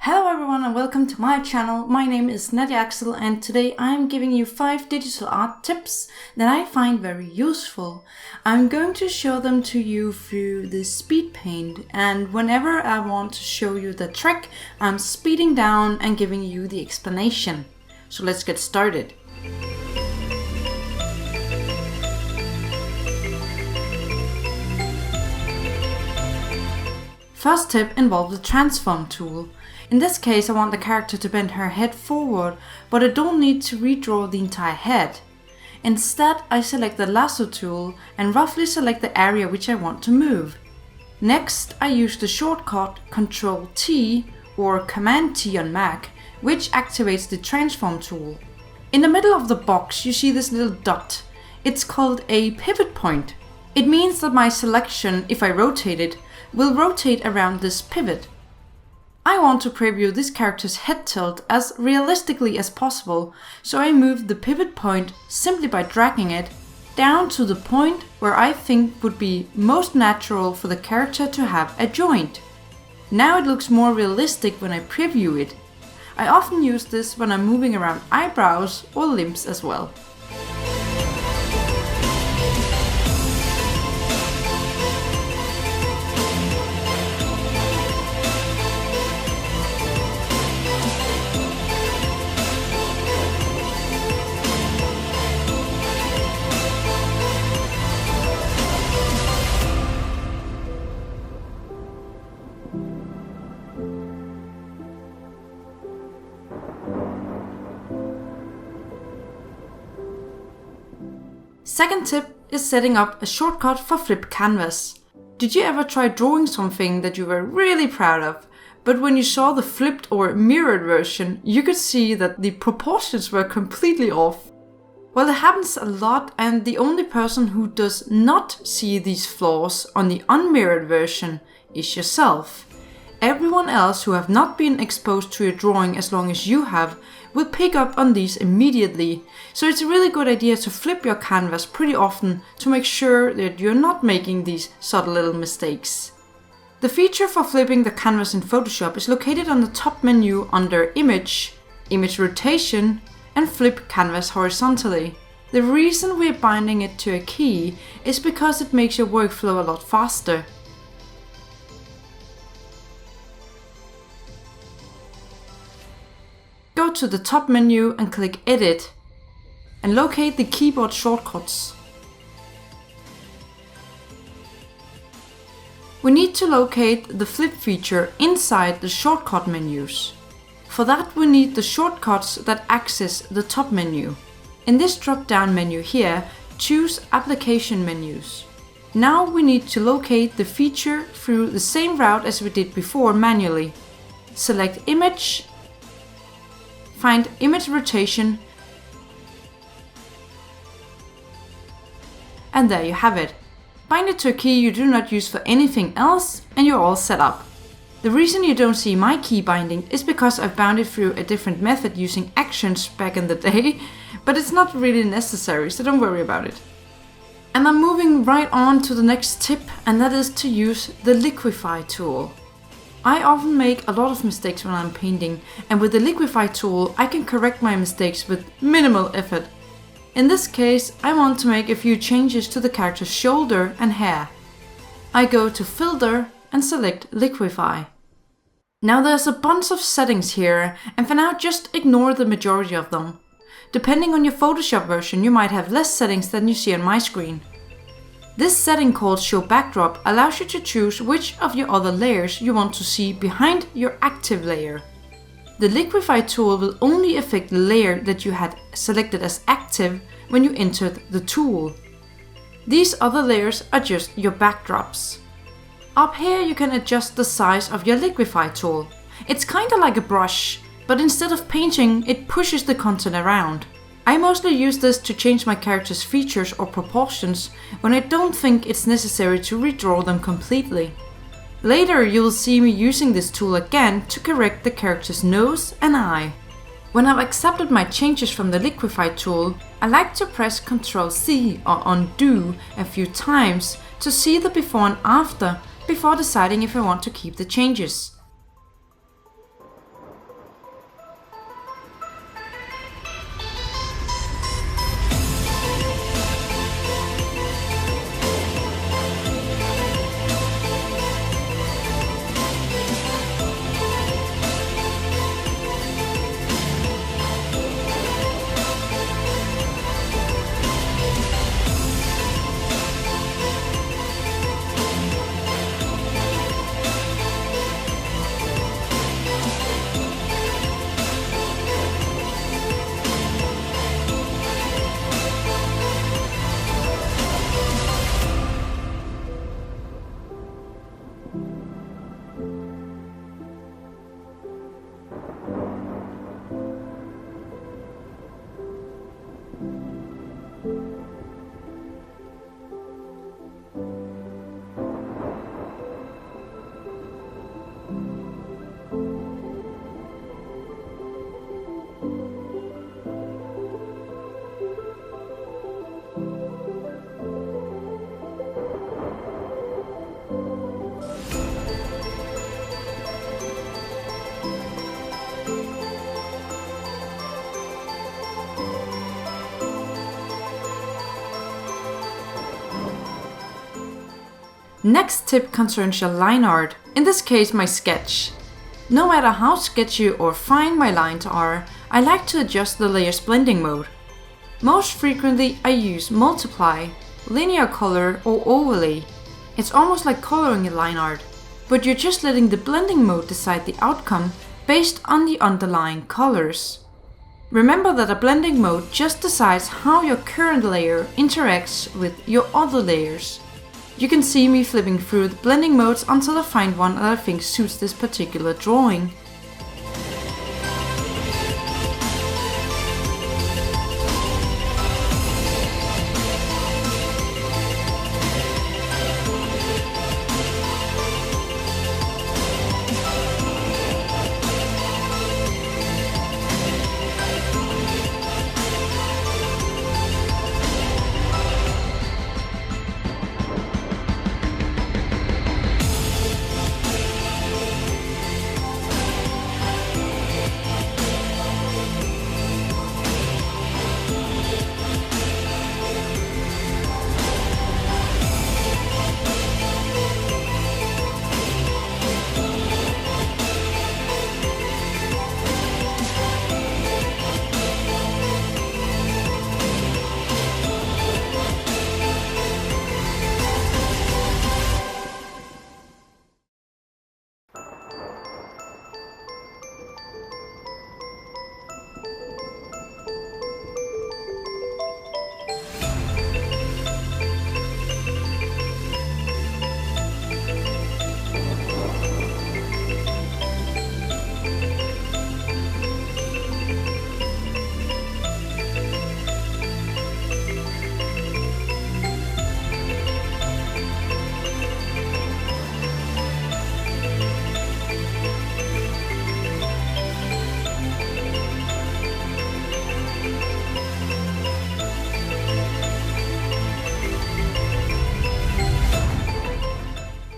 Hello everyone and welcome to my channel. My name is Nadiaxel and today I'm giving you 5 digital art tips that I find very useful. I'm going to show them to you through the speed paint, and whenever I want to show you the trick, I'm speeding down and giving you the explanation. So let's get started. First tip involves the transform tool. In this case, I want the character to bend her head forward, but I don't need to redraw the entire head. Instead, I select the lasso tool and roughly select the area which I want to move. Next, I use the shortcut Ctrl-T or Command-T on Mac, which activates the transform tool. In the middle of the box, you see this little dot. It's called a pivot point. It means that my selection, if I rotate it, will rotate around this pivot. I want to preview this character's head tilt as realistically as possible, so I move the pivot point simply by dragging it down to the point where I think would be most natural for the character to have a joint. Now it looks more realistic when I preview it. I often use this when I'm moving around eyebrows or limbs as well. Second tip is setting up a shortcut for flip canvas. Did you ever try drawing something that you were really proud of, but when you saw the flipped or mirrored version, you could see that the proportions were completely off? Well, it happens a lot, and the only person who does not see these flaws on the unmirrored version is yourself. Everyone else who have not been exposed to your drawing as long as you have will pick up on these immediately, so it's a really good idea to flip your canvas pretty often to make sure that you're not making these subtle little mistakes. The feature for flipping the canvas in Photoshop is located on the top menu under Image, Image Rotation, and Flip Canvas Horizontally. The reason we're binding it to a key is because it makes your workflow a lot faster. Go to the top menu and click Edit and locate the keyboard shortcuts. We need to locate the flip feature inside the shortcut menus. For that we need the shortcuts that access the top menu. In this drop-down menu here, choose Application Menus. Now we need to locate the feature through the same route as we did before manually. Select Image, find Image Rotation, and there you have it. Bind it to a key you do not use for anything else and you're all set up. The reason you don't see my key binding is because I've bound it through a different method using actions back in the day, but it's not really necessary, so don't worry about it. And I'm moving right on to the next tip, and that is to use the Liquify tool. I often make a lot of mistakes when I'm painting, and with the Liquify tool I can correct my mistakes with minimal effort. In this case, I want to make a few changes to the character's shoulder and hair. I go to Filter and select Liquify. Now there's a bunch of settings here, and for now just ignore the majority of them. Depending on your Photoshop version, you might have less settings than you see on my screen. This setting called Show Backdrop allows you to choose which of your other layers you want to see behind your active layer. The Liquify tool will only affect the layer that you had selected as active when you entered the tool. These other layers are just your backdrops. Up here you can adjust the size of your Liquify tool. It's kinda like a brush, but instead of painting, it pushes the content around. I mostly use this to change my character's features or proportions when I don't think it's necessary to redraw them completely. Later you will see me using this tool again to correct the character's nose and eye. When I've accepted my changes from the Liquify tool, I like to press Ctrl-C or Undo a few times to see the before and after before deciding if I want to keep the changes. Next tip concerns your line art, in this case my sketch. No matter how sketchy or fine my lines are, I like to adjust the layer's blending mode. Most frequently I use multiply, linear color or overlay. It's almost like coloring a line art, but you're just letting the blending mode decide the outcome based on the underlying colors. Remember that a blending mode just decides how your current layer interacts with your other layers. You can see me flipping through the blending modes until I find one that I think suits this particular drawing.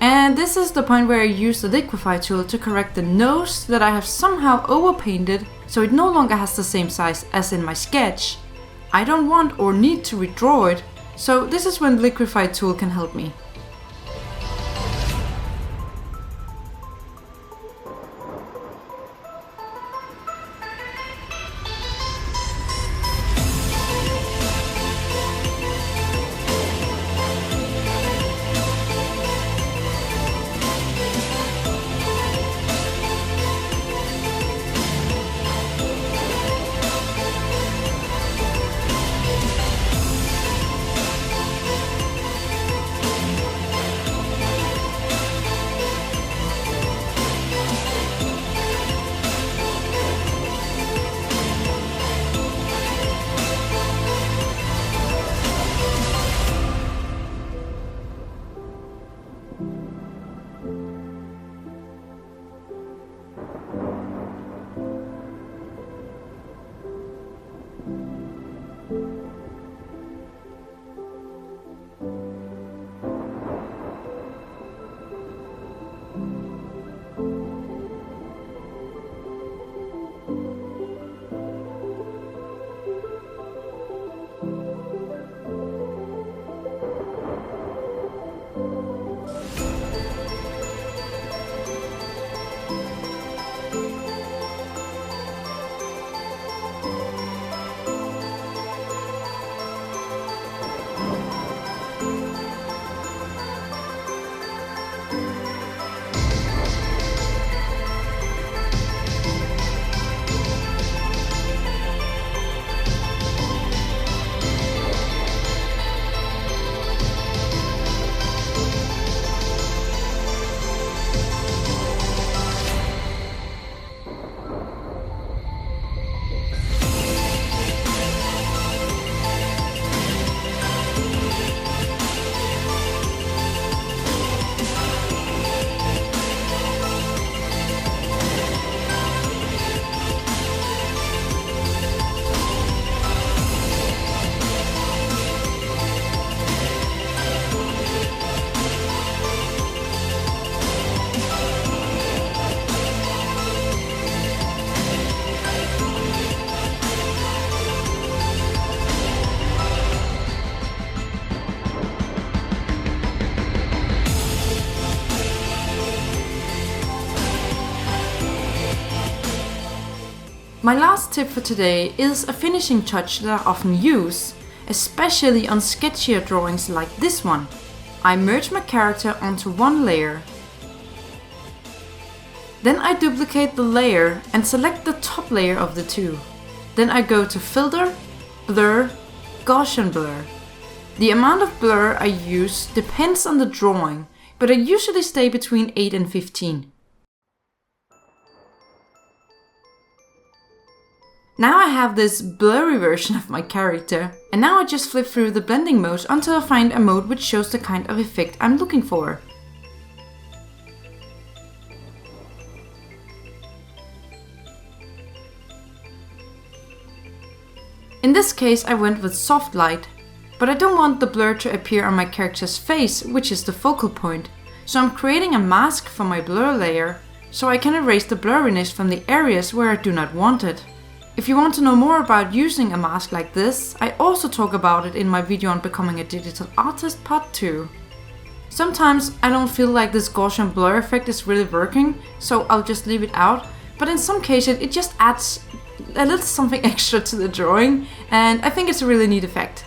And this is the point where I use the Liquify tool to correct the nose that I have somehow overpainted so it no longer has the same size as in my sketch. I don't want or need to redraw it, so this is when the Liquify tool can help me. My last tip for today is a finishing touch that I often use, especially on sketchier drawings like this one. I merge my character onto one layer. Then I duplicate the layer and select the top layer of the two. Then I go to Filter, Blur, Gaussian Blur. The amount of blur I use depends on the drawing, but I usually stay between 8 and 15. Now I have this blurry version of my character, and now I just flip through the blending modes until I find a mode which shows the kind of effect I'm looking for. In this case I went with soft light, but I don't want the blur to appear on my character's face, which is the focal point, so I'm creating a mask for my blur layer, so I can erase the blurriness from the areas where I do not want it. If you want to know more about using a mask like this, I also talk about it in my video on becoming a digital artist part 2. Sometimes I don't feel like this Gaussian blur effect is really working, so I'll just leave it out, but in some cases it just adds a little something extra to the drawing, and I think it's a really neat effect.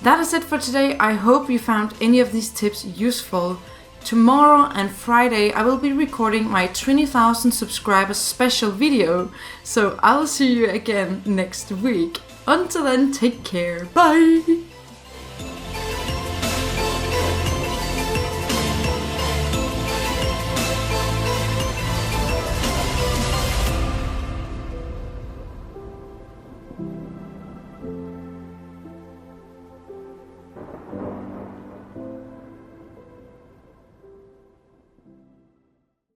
That is it for today. I hope you found any of these tips useful. Tomorrow and Friday I will be recording my 20,000 subscribers special video, so I'll see you again next week. Until then, take care. Bye!